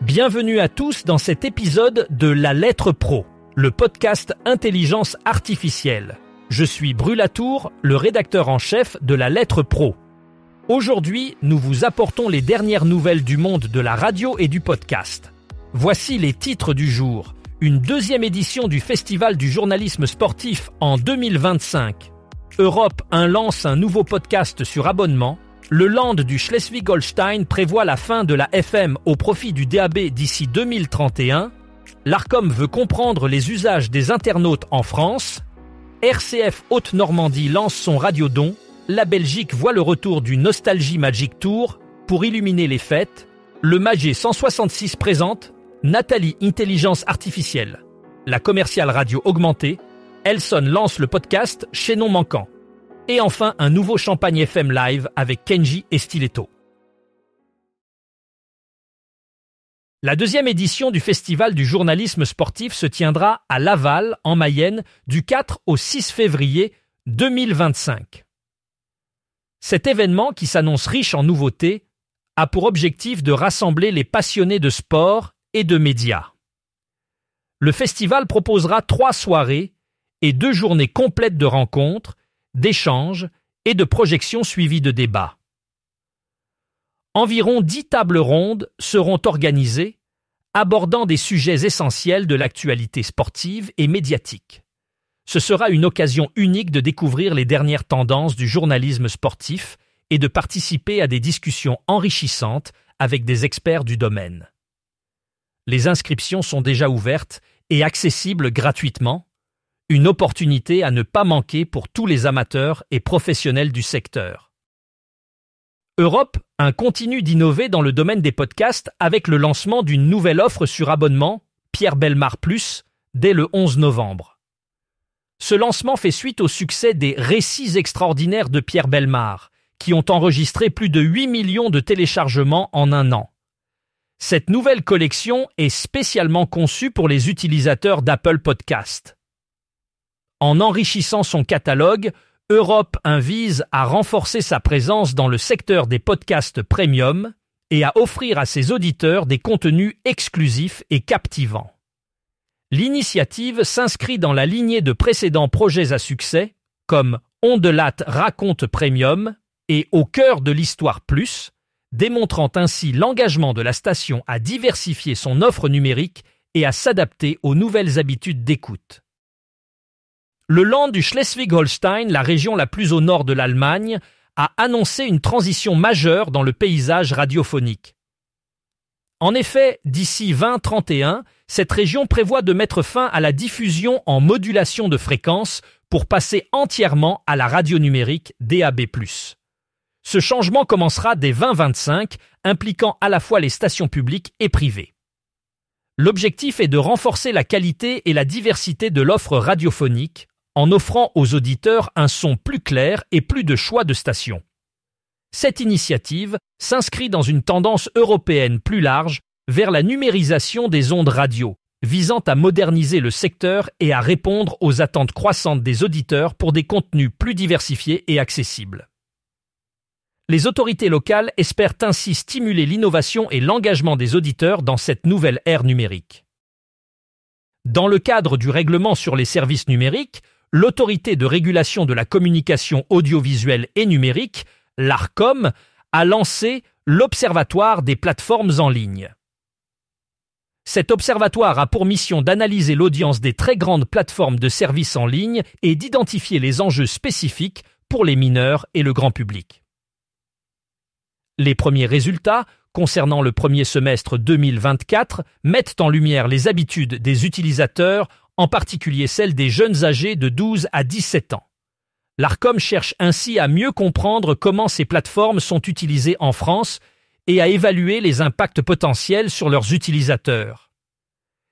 Bienvenue à tous dans cet épisode de La Lettre Pro, le podcast Intelligence Artificielle. Je suis Brulatour, le rédacteur en chef de La Lettre Pro. Aujourd'hui, nous vous apportons les dernières nouvelles du monde de la radio et du podcast. Voici les titres du jour. Une deuxième édition du Festival du journalisme sportif en 2025. Europe 1 lance un nouveau podcast sur abonnement. Le Land du Schleswig-Holstein prévoit la fin de la FM au profit du DAB d'ici 2031. L'Arcom veut comprendre les usages des internautes en France. RCF Haute-Normandie lance son radiodon. La Belgique voit le retour du Nostalgie Magic Tour pour illuminer les fêtes. Le Magé 166 présente Nathalie Intelligence Artificielle. La commerciale radio augmentée. Elson lance le podcast Chaînon Manquant. Et enfin, un nouveau Champagne FM live avec Kenji et Stiletto. La deuxième édition du Festival du journalisme sportif se tiendra à Laval, en Mayenne, du 4 au 6 février 2025. Cet événement, qui s'annonce riche en nouveautés, a pour objectif de rassembler les passionnés de sport et de médias. Le festival proposera 3 soirées et 2 journées complètes de rencontres, d'échanges et de projections suivies de débats. Environ 10 tables rondes seront organisées, abordant des sujets essentiels de l'actualité sportive et médiatique. Ce sera une occasion unique de découvrir les dernières tendances du journalisme sportif et de participer à des discussions enrichissantes avec des experts du domaine. Les inscriptions sont déjà ouvertes et accessibles gratuitement. Une opportunité à ne pas manquer pour tous les amateurs et professionnels du secteur. Europe 1 continue d'innover dans le domaine des podcasts avec le lancement d'une nouvelle offre sur abonnement, Pierre Bellemare Plus, dès le 11 novembre. Ce lancement fait suite au succès des Récits extraordinaires de Pierre Bellemare, qui ont enregistré plus de 8 millions de téléchargements en un an. Cette nouvelle collection est spécialement conçue pour les utilisateurs d'Apple Podcast. En enrichissant son catalogue, Europe 1 vise à renforcer sa présence dans le secteur des podcasts premium et à offrir à ses auditeurs des contenus exclusifs et captivants. L'initiative s'inscrit dans la lignée de précédents projets à succès, comme On de Latte raconte Premium et Au cœur de l'Histoire Plus, démontrant ainsi l'engagement de la station à diversifier son offre numérique et à s'adapter aux nouvelles habitudes d'écoute. Le Land du Schleswig-Holstein, la région la plus au nord de l'Allemagne, a annoncé une transition majeure dans le paysage radiophonique. En effet, d'ici 2031, cette région prévoit de mettre fin à la diffusion en modulation de fréquence pour passer entièrement à la radio numérique DAB+. Ce changement commencera dès 2025, impliquant à la fois les stations publiques et privées. L'objectif est de renforcer la qualité et la diversité de l'offre radiophonique, en offrant aux auditeurs un son plus clair et plus de choix de stations. Cette initiative s'inscrit dans une tendance européenne plus large vers la numérisation des ondes radio, visant à moderniser le secteur et à répondre aux attentes croissantes des auditeurs pour des contenus plus diversifiés et accessibles. Les autorités locales espèrent ainsi stimuler l'innovation et l'engagement des auditeurs dans cette nouvelle ère numérique. Dans le cadre du règlement sur les services numériques, l'Autorité de régulation de la communication audiovisuelle et numérique, l'Arcom, a lancé l'Observatoire des plateformes en ligne. Cet observatoire a pour mission d'analyser l'audience des très grandes plateformes de services en ligne et d'identifier les enjeux spécifiques pour les mineurs et le grand public. Les premiers résultats, concernant le premier semestre 2024, mettent en lumière les habitudes des utilisateurs, en particulier celles des jeunes âgés de 12 à 17 ans. L'Arcom cherche ainsi à mieux comprendre comment ces plateformes sont utilisées en France et à évaluer les impacts potentiels sur leurs utilisateurs.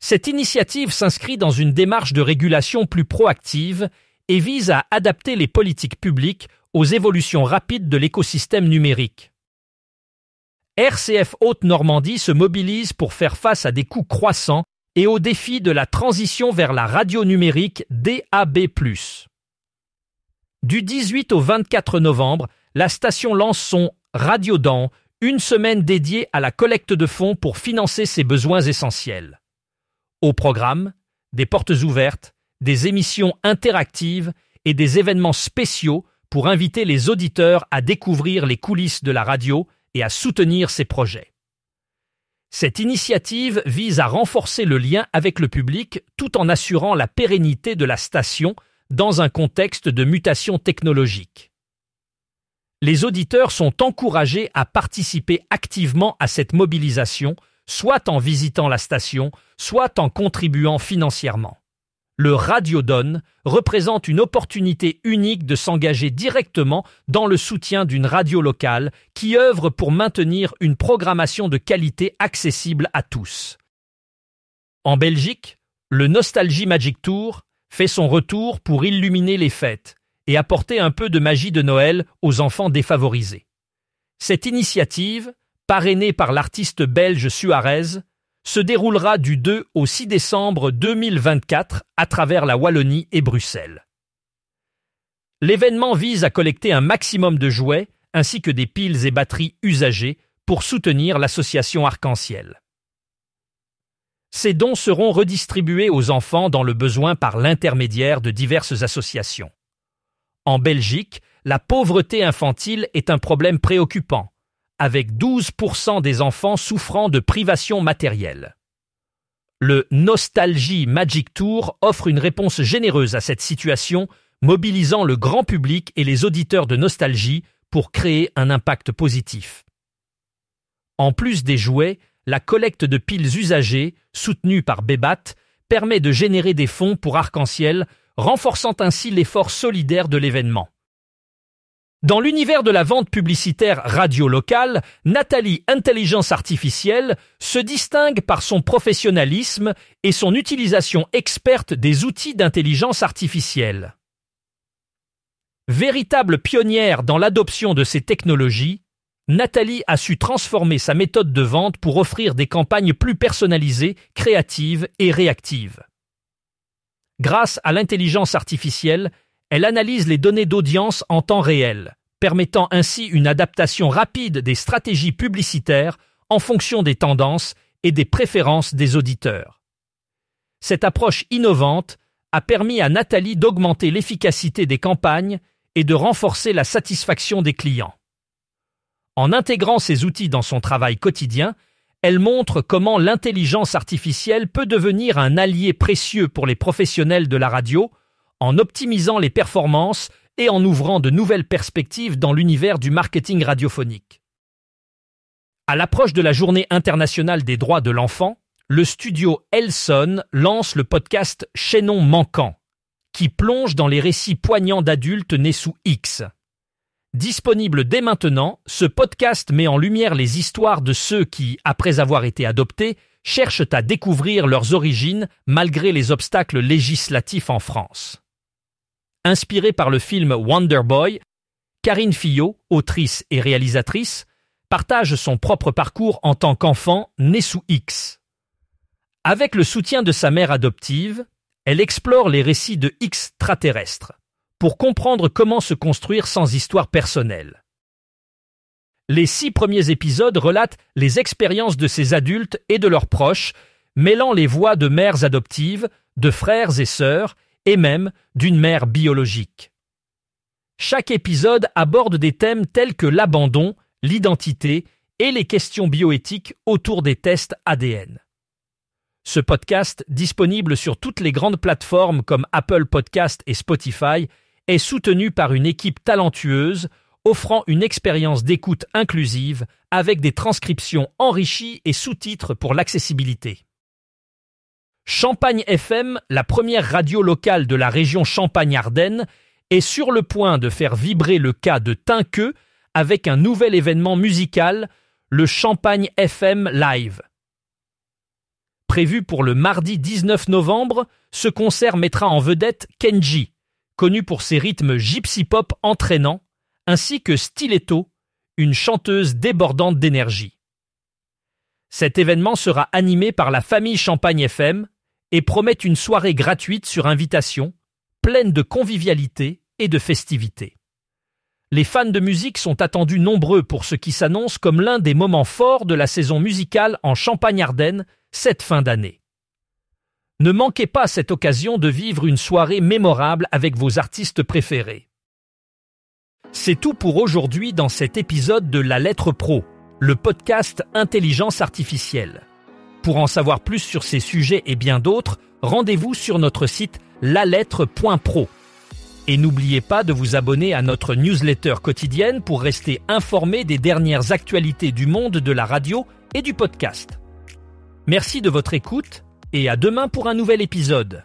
Cette initiative s'inscrit dans une démarche de régulation plus proactive et vise à adapter les politiques publiques aux évolutions rapides de l'écosystème numérique. RCF Haute-Normandie se mobilise pour faire face à des coûts croissants et au défi de la transition vers la radio numérique DAB+. Du 18 au 24 novembre, la station lance son Radiodent, une semaine dédiée à la collecte de fonds pour financer ses besoins essentiels. Au programme, des portes ouvertes, des émissions interactives et des événements spéciaux pour inviter les auditeurs à découvrir les coulisses de la radio et à soutenir ses projets. Cette initiative vise à renforcer le lien avec le public tout en assurant la pérennité de la station dans un contexte de mutation technologique. Les auditeurs sont encouragés à participer activement à cette mobilisation, soit en visitant la station, soit en contribuant financièrement. Le Radiodon représente une opportunité unique de s'engager directement dans le soutien d'une radio locale qui œuvre pour maintenir une programmation de qualité accessible à tous. En Belgique, le Nostalgie Magic Tour fait son retour pour illuminer les fêtes et apporter un peu de magie de Noël aux enfants défavorisés. Cette initiative, parrainée par l'artiste belge Suarez, se déroulera du 2 au 6 décembre 2024 à travers la Wallonie et Bruxelles. L'événement vise à collecter un maximum de jouets ainsi que des piles et batteries usagées pour soutenir l'association Arc-en-Ciel. Ces dons seront redistribués aux enfants dans le besoin par l'intermédiaire de diverses associations. En Belgique, la pauvreté infantile est un problème préoccupant, avec 12% des enfants souffrant de privations matérielles. Le Nostalgie Magic Tour offre une réponse généreuse à cette situation, mobilisant le grand public et les auditeurs de Nostalgie pour créer un impact positif. En plus des jouets, la collecte de piles usagées, soutenue par Bébat, permet de générer des fonds pour Arc-en-Ciel, renforçant ainsi l'effort solidaire de l'événement. Dans l'univers de la vente publicitaire radio locale, Nathalie Intelligence Artificielle se distingue par son professionnalisme et son utilisation experte des outils d'intelligence artificielle. Véritable pionnière dans l'adoption de ces technologies, Nathalie a su transformer sa méthode de vente pour offrir des campagnes plus personnalisées, créatives et réactives. Grâce à l'intelligence artificielle, elle analyse les données d'audience en temps réel, permettant ainsi une adaptation rapide des stratégies publicitaires en fonction des tendances et des préférences des auditeurs. Cette approche innovante a permis à Nathalie d'augmenter l'efficacité des campagnes et de renforcer la satisfaction des clients. En intégrant ces outils dans son travail quotidien, elle montre comment l'intelligence artificielle peut devenir un allié précieux pour les professionnels de la radio, en optimisant les performances et en ouvrant de nouvelles perspectives dans l'univers du marketing radiophonique. À l'approche de la Journée internationale des droits de l'enfant, le studio Elson lance le podcast Chaînon manquant, qui plonge dans les récits poignants d'adultes nés sous X. Disponible dès maintenant, ce podcast met en lumière les histoires de ceux qui, après avoir été adoptés, cherchent à découvrir leurs origines malgré les obstacles législatifs en France. Inspiré par le film Wonder Boy, Karine Fillot, autrice et réalisatrice, partage son propre parcours en tant qu'enfant né sous X. Avec le soutien de sa mère adoptive, elle explore les récits de extraterrestres pour comprendre comment se construire sans histoire personnelle. Les 6 premiers épisodes relatent les expériences de ces adultes et de leurs proches, mêlant les voix de mères adoptives, de frères et sœurs, et même d'une mère biologique. Chaque épisode aborde des thèmes tels que l'abandon, l'identité et les questions bioéthiques autour des tests ADN. Ce podcast, disponible sur toutes les grandes plateformes comme Apple Podcast et Spotify, est soutenu par une équipe talentueuse, offrant une expérience d'écoute inclusive avec des transcriptions enrichies et sous-titres pour l'accessibilité. Champagne FM, la première radio locale de la région Champagne-Ardenne, est sur le point de faire vibrer le cas de Tinqueux avec un nouvel événement musical, le Champagne FM Live. Prévu pour le mardi 19 novembre, ce concert mettra en vedette Kenji, connu pour ses rythmes gypsy-pop entraînants, ainsi que Stiletto, une chanteuse débordante d'énergie. Cet événement sera animé par la famille Champagne FM et promet une soirée gratuite sur invitation, pleine de convivialité et de festivité. Les fans de musique sont attendus nombreux pour ce qui s'annonce comme l'un des moments forts de la saison musicale en Champagne-Ardenne cette fin d'année. Ne manquez pas cette occasion de vivre une soirée mémorable avec vos artistes préférés. C'est tout pour aujourd'hui dans cet épisode de La Lettre Pro, le podcast Intelligence Artificielle. Pour en savoir plus sur ces sujets et bien d'autres, rendez-vous sur notre site lalettre.pro. Et n'oubliez pas de vous abonner à notre newsletter quotidienne pour rester informé des dernières actualités du monde de la radio et du podcast. Merci de votre écoute et à demain pour un nouvel épisode.